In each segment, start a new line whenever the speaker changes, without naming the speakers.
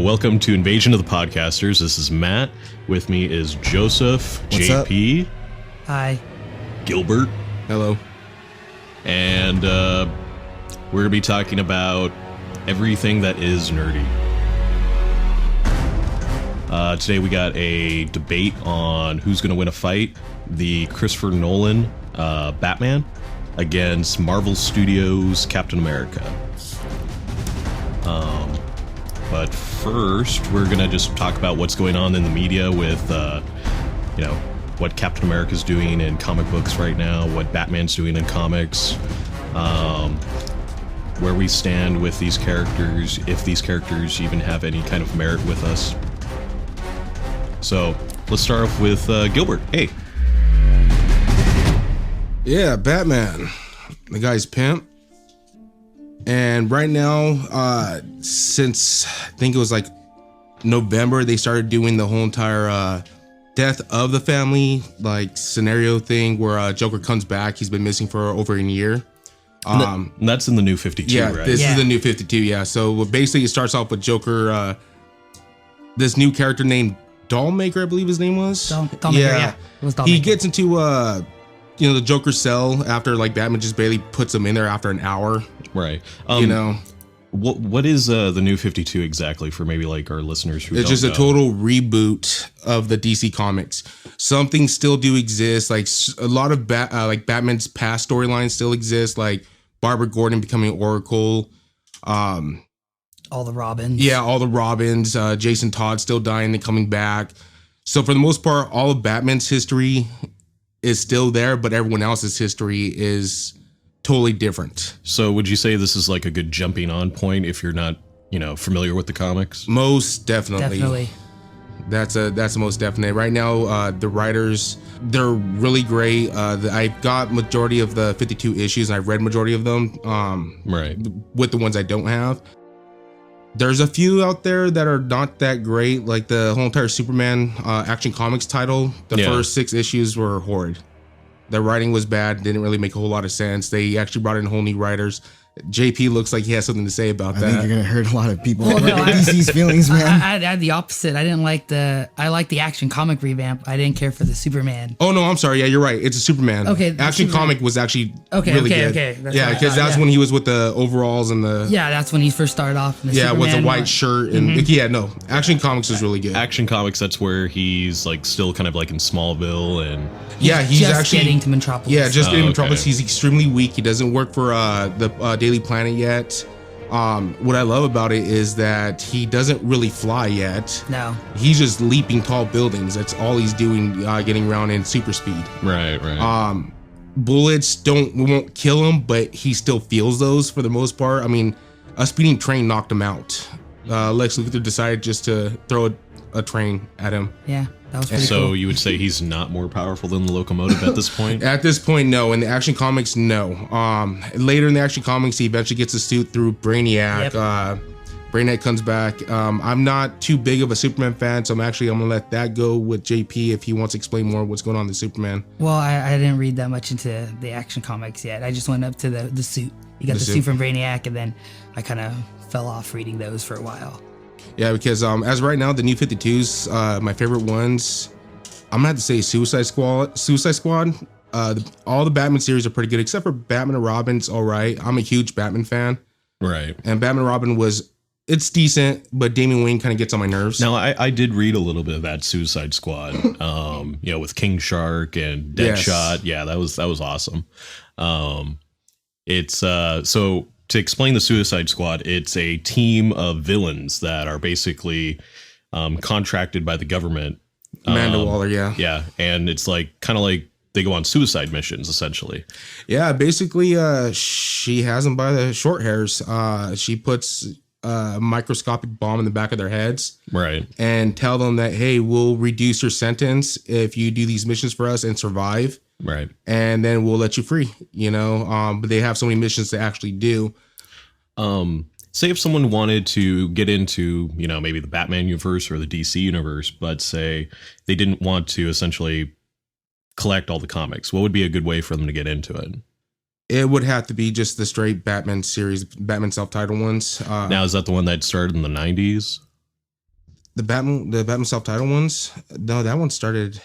welcome to Invasion of the Podcasters. This is Matt. With me is Joseph,
What's
JP,
up?
Hi.
Gilbert,
Hello.
and we're going to be talking about everything that is nerdy. Today we got a debate on who's going to win a fight. The Christopher Nolan Batman against Marvel Studios Captain America. But first, we're going to just talk about what's going on in the media with, what Captain America's doing in comic books right now, what Batman's doing in comics, where we stand with these characters, if these characters even have any kind of merit with us. So, let's start off with Gilbert. Hey.
Yeah, Batman. The guy's pimp. And right now, since I think it was like November, they started doing the whole entire death of the family like scenario thing where Joker comes back. He's been missing for over a year.
And that's in the New 52,
yeah,
right?
This is the New 52, yeah. So basically it starts off with Joker, this new character named Dollmaker, I believe his name was.
Dollmaker, yeah. It was Dollmaker.
He gets into the Joker's cell after like Batman just barely puts him in there after an hour.
Right. What is the New 52 exactly for maybe like our listeners who
it's
don't
just
know?
a total reboot of the DC comics. Some things still do exist, like a lot of Batman's past storylines still exist, like Barbara Gordon becoming Oracle.
All the Robins.
Yeah, all the Robins. Jason Todd still dying and coming back. So for the most part, all of Batman's history is still there, but everyone else's history is totally different.
So would you say this is like a good jumping on point if you're not, familiar with the comics?
Most definitely. That's the most definite. Right now, the writers, they're really great. I've got majority of the 52 issues and I've read majority of them.
Right.
With the ones I don't have. There's a few out there that are not that great, like the whole entire Superman Action Comics title. The first 6 issues were horrid. The writing was bad, didn't really make a whole lot of sense. They actually brought in whole new writers. JP looks like he has something to say about that.
I think you're gonna hurt a lot of people.
Well, no,
DC's feelings, man.
I had the opposite. I didn't like I like the Action Comic revamp. I didn't care for the Superman.
Oh no, I'm sorry. Yeah, you're right. It's a Superman.
Okay,
Action
Superman.
Comic was actually
Okay,
really
okay,
good.
okay. That's
Yeah,
what I
because
thought,
that's when he was with the overalls and the
that's when he first started off. In the
it was a
Superman
white
one.
shirt and Action Comics is really good.
Action Comics, that's where he's like still kind of like in Smallville and
He's
just
actually
getting to Metropolis.
Yeah, just getting to Metropolis.
Okay.
He's extremely weak. He doesn't work for the Daily Planet yet. What I love about it is that he doesn't really fly yet.
No.
He's just leaping tall buildings. That's all he's doing, getting around in super speed.
Right.
Bullets won't kill him, but he still feels those for the most part. I mean, a speeding train knocked him out. Lex Luthor decided just to throw a train at him.
Yeah, that was pretty
So
cool.
you would say he's not more powerful than the locomotive at this point?
At this point, no. In the Action Comics, no. Later in the Action Comics, he eventually gets a suit through Brainiac.
Yep.
Brainiac comes back. I'm not too big of a Superman fan, so I'm gonna let that go with JP if he wants to explain more what's going on in Superman.
Well, I didn't read that much into the Action Comics yet. I just went up to the suit. You got the suit from Brainiac, and then I kind of fell off reading those for a while.
Yeah, because as right now, the New 52s, my favorite ones, I'm gonna have to say Suicide Squad. All the Batman series are pretty good, except for Batman and Robin's all right. I'm a huge Batman fan.
Right.
And Batman and Robin it's decent, but Damian Wayne kind of gets on my nerves.
Now, I did read a little bit of that Suicide Squad, with King Shark and Deadshot.
Yes.
Yeah, that was awesome. It's so to explain the Suicide Squad, it's a team of villains that are basically contracted by the government.
Amanda Waller, yeah.
Yeah, and it's like kind of like they go on suicide missions, essentially.
Yeah, basically, she has them by the short hairs. She puts a microscopic bomb in the back of their heads.
Right.
And tell them that, hey, we'll reduce your sentence if you do these missions for us and survive.
Right.
And then we'll let you free, but they have so many missions to actually do.
Say if someone wanted to get into, maybe the Batman universe or the DC universe, but say they didn't want to essentially collect all the comics, what would be a good way for them to get into it?
It would have to be just the straight Batman series, Batman self-titled ones.
Now, is that the one that started in the 90s?
Batman self-titled ones. No, that one started.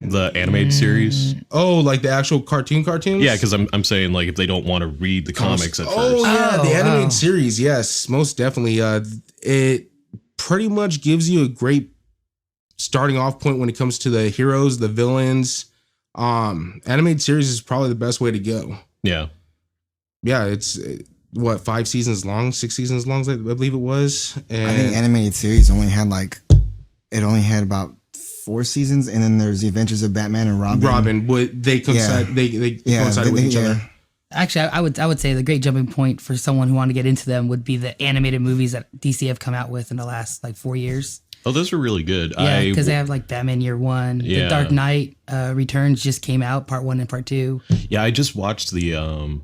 The animated series.
Oh, like the actual cartoons?
Yeah, because I'm saying like if they don't want to read the comics at
Oh
first.
yeah, the
Oh,
animated
wow.
series. Yes, most definitely. It pretty much gives you a great starting off point when it comes to the heroes, the villains. Animated series is probably the best way to go.
Yeah.
Yeah, it's what 5 seasons long, 6 seasons long, I believe it was. And
I think animated series only had about 4 seasons, and then there's the Adventures of Batman and Robin.
they coincide. They coincide with each other.
Actually, I would say the great jumping point for someone who wanted to get into them would be the animated movies that DC have come out with in the last like 4 years.
Oh, those are really good.
Yeah, because they have like Batman Year One,
Yeah.
The Dark Knight Returns just came out, Part 1 and Part 2.
Yeah, I just watched the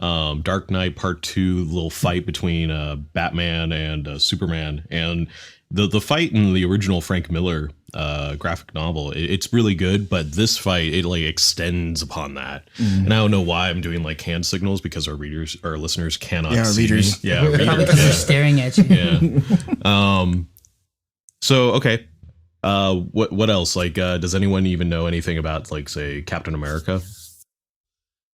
Dark Knight Part 2 little fight between Batman and Superman, and the fight in the original Frank Miller graphic novel, it's really good, but this fight it like extends upon that. And I don't know why I'm doing like hand signals because our listeners cannot see
readers.
me. Yeah,
Probably
readers,
because they're
yeah.
staring at you.
Yeah. So okay. What else? Like, does anyone even know anything about like say Captain America?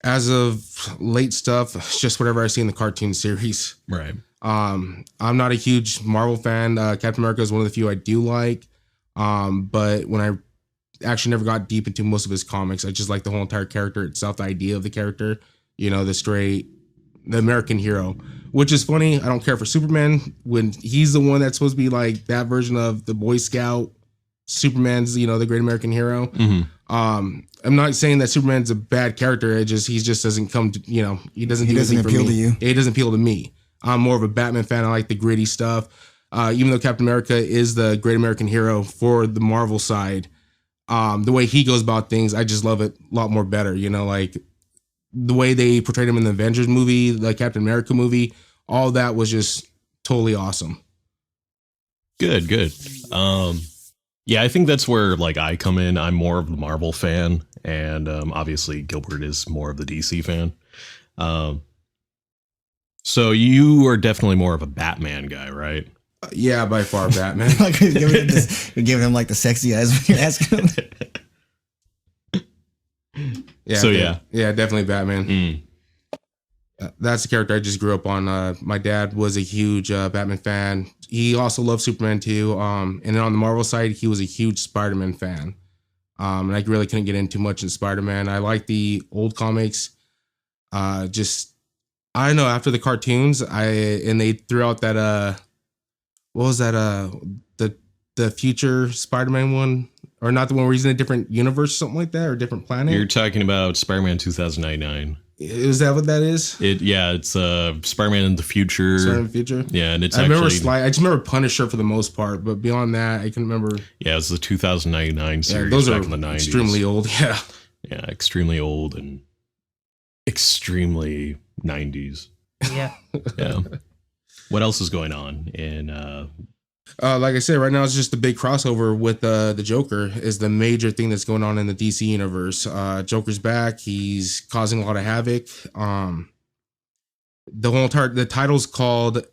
As of late stuff, it's just whatever I see in the cartoon series.
Right.
I'm not a huge Marvel fan. Captain America is one of the few I do like. But when I actually never got deep into most of his comics, I just like the whole entire character itself, the idea of the character, the American hero, which is funny. I don't care for Superman when he's the one that's supposed to be like that version of the Boy Scout. Superman's, the great American hero.
Mm-hmm.
I'm not saying that Superman's a bad character. He just doesn't come to, he doesn't do anything for
appeal
me.
to you.
It doesn't appeal to me. I'm more of a Batman fan. I like the gritty stuff. Even though Captain America is the great American hero for the Marvel side, the way he goes about things, I just love it a lot more better. Like the way they portrayed him in the Avengers movie, the Captain America movie, all that was just totally awesome.
Good. Yeah, I think that's where like I come in. I'm more of the Marvel fan, and obviously Gilbert is more of the DC fan. So you are definitely more of a Batman guy, right?
Yeah, by far, Batman.
Like you're giving him like the sexy eyes when you're asking him.
Yeah.
So yeah,
definitely Batman.
Mm.
That's the character I just grew up on. My dad was a huge Batman fan. He also loved Superman too. And then on the Marvel side, he was a huge Spider-Man fan. And I really couldn't get into much in Spider-Man. I like the old comics. I don't know, after the cartoons, and they threw out that what was that? The future Spider-Man one, or not the one where he's in a different universe, something like that, or a different planet.
You're talking about Spider-Man 2099.
Is that what that is?
It's Spider-Man in the future.
Spider-Man in the future.
Yeah, and it's
I
actually
I just remember Punisher for the most part, but beyond that, I can remember.
yeah, it's the 2099 series
those
back
are
in the 90s.
extremely old. Yeah.
Yeah, extremely old and extremely 90s.
Yeah.
Yeah. What else is going on in
Like I said, right now it's just the big crossover with the Joker is the major thing that's going on in the DC universe. Joker's back. He's causing a lot of havoc. The title's called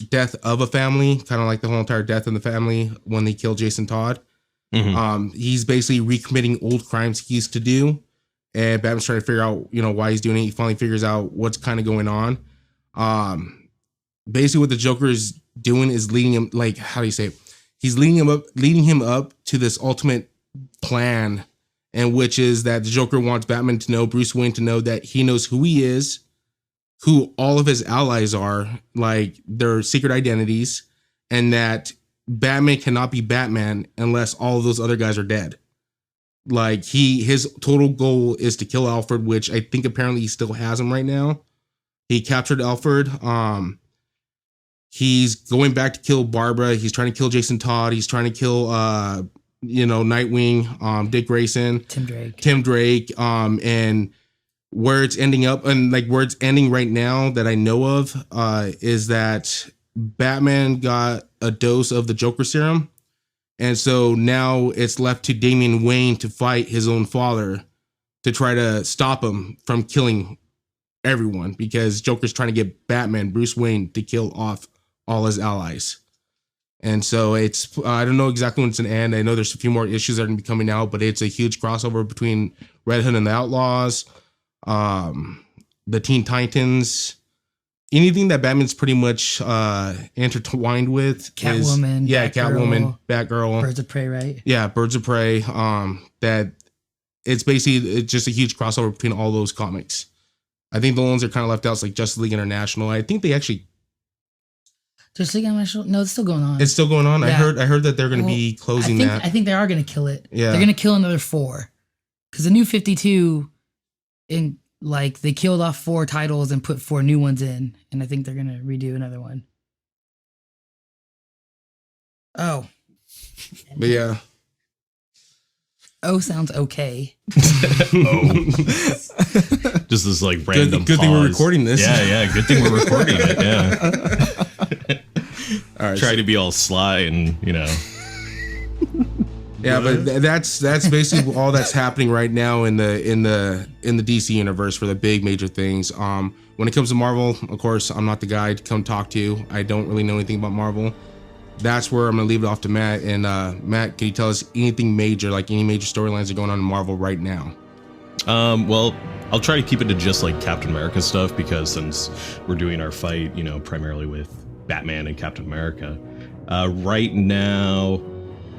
Death of a Family, kind of like the whole entire Death in the Family when they killed Jason Todd.
Mhm.
He's basically recommitting old crimes he used to do, and Batman's trying to figure out, why he's doing it. He finally figures out what's kind of going on. Basically, what the Joker is doing is leading him, like, how do you say it? He's leading him up to this ultimate plan, and which is that the Joker wants Batman to know, Bruce Wayne to know that he knows who he is, who all of his allies are, like their secret identities, and that Batman cannot be Batman unless all of those other guys are dead. Like his total goal is to kill Alfred, which I think apparently he still has him right now. He captured Alfred. He's going back to kill Barbara. He's trying to kill Jason Todd. He's trying to kill Nightwing, Dick Grayson, Tim Drake. And where it's ending up, and like where it's ending right now that I know of, is that Batman got a dose of the Joker serum. And so now it's left to Damian Wayne to fight his own father to try to stop him from killing everyone, because Joker's trying to get Batman, Bruce Wayne, to kill off all his allies. And so it's, I don't know exactly when it's going to end. I know there's a few more issues that are going to be coming out, but it's a huge crossover between Red Hood and the Outlaws, the Teen Titans, anything that Batman's pretty much intertwined with.
Catwoman.
Catwoman, Batgirl.
Birds of Prey, right?
Yeah, Birds of Prey. That it's basically just a huge crossover between all those comics. I think the ones that are kind of left out is like Justice League International. I think they actually...
Justice League International? No, it's still going on.
It's still going on? Yeah. I heard that they're going to be closing
I think they are going to kill it.
Yeah.
They're going to kill another 4. Because the New 52, they killed off 4 titles and put 4 new ones in. And I think they're going to redo another one. Oh.
But yeah.
Oh sounds okay.
Oh. Just this like random
good thing we're recording this.
Yeah, good thing we're recording it. Yeah.
All right.
Try to be all sly and,
Yeah, but that's basically all that's happening right now in the DC universe for the big major things. When it comes to Marvel, of course, I'm not the guy to come talk to. I don't really know anything about Marvel. That's where I'm gonna leave it off to Matt. And Matt, can you tell us anything major, like any major storylines that are going on in Marvel right now?
Well, I'll try to keep it to just like Captain America stuff, because since we're doing our fight, primarily with Batman and Captain America, right now,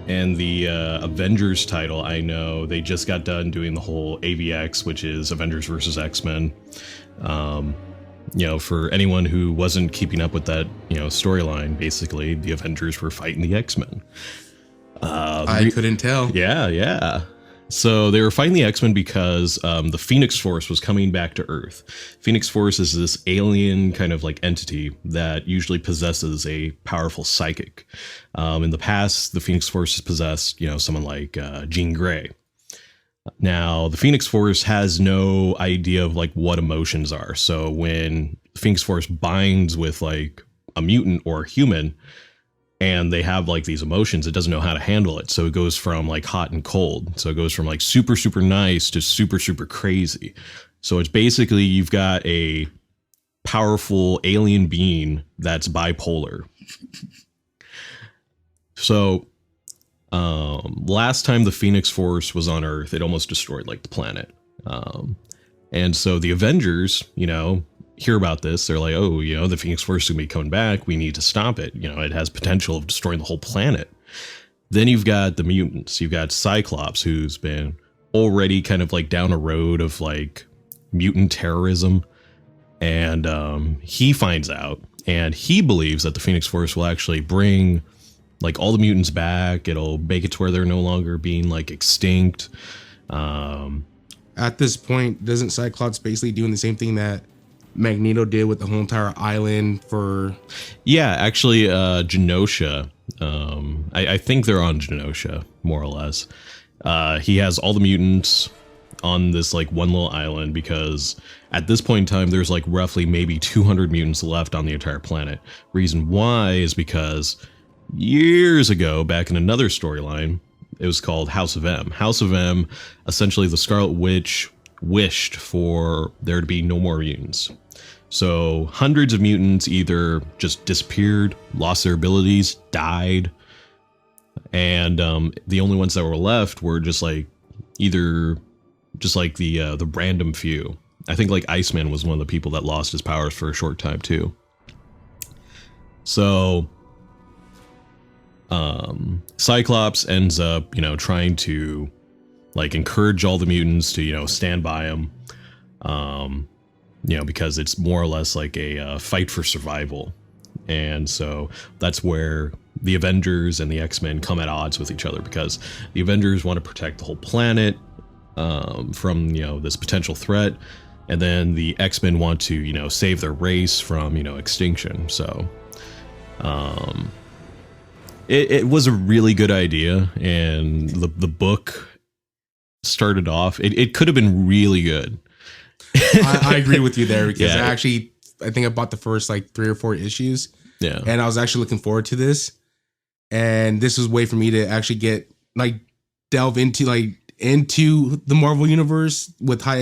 and the Avengers title, I know they just got done doing the whole AVX, which is Avengers versus X-Men. For anyone who wasn't keeping up with that, storyline, basically the Avengers were fighting the X-Men.
I couldn't tell.
Yeah. So they were fighting the X-Men because the Phoenix Force was coming back to Earth. Phoenix Force is this alien kind of like entity that usually possesses a powerful psychic. In the past, the Phoenix Force has possessed, someone like Jean Grey. Now, the Phoenix Force has no idea of like what emotions are. So when the Phoenix Force binds with like a mutant or a human, and they have like these emotions, it doesn't know how to handle it. So it goes from like hot and cold. So it goes from like super, super nice to super, super crazy. So it's basically, you've got a powerful alien being that's bipolar. So last time the Phoenix Force was on Earth, it almost destroyed like the planet. And so the Avengers, hear about this. They're like, oh, the Phoenix Force is going to be coming back. We need to stop it. It has potential of destroying the whole planet. Then you've got the mutants. You've got Cyclops, who's been already kind of like down a road of like mutant terrorism. And he finds out, and he believes that the Phoenix Force will actually bring like all the mutants back. It'll make it to where they're no longer being like extinct.
At this point, doesn't Cyclops basically doing the same thing that Magneto did with the whole entire island for...
Yeah, actually, Genosha. I think they're on Genosha, more or less. He has all the mutants on this like one little island, because at this point in time, there's like roughly maybe 200 mutants left on the entire planet. Reason why is because years ago, back in another storyline, it was called House of M. House of M, essentially the Scarlet Witch wished for there to be no more mutants. So hundreds of mutants either just disappeared, lost their abilities, died, and the only ones that were left were just like either just like the random few. I think like Iceman was one of the people that lost his powers for a short time too. So Cyclops ends up, trying to like encourage all the mutants to, stand by him. Because it's more or less like a fight for survival. And so that's where the Avengers and the X-Men come at odds with each other, because the Avengers want to protect the whole planet from, this potential threat. And then the X-Men want to, save their race from, extinction. So it was a really good idea. And the book started off, it could have been really good.
I agree with you there, because
Yeah.
I think I bought the first like 3 or 4 issues.
Yeah.
And I was actually looking forward to this. And this was a way for me to actually delve into the Marvel universe with high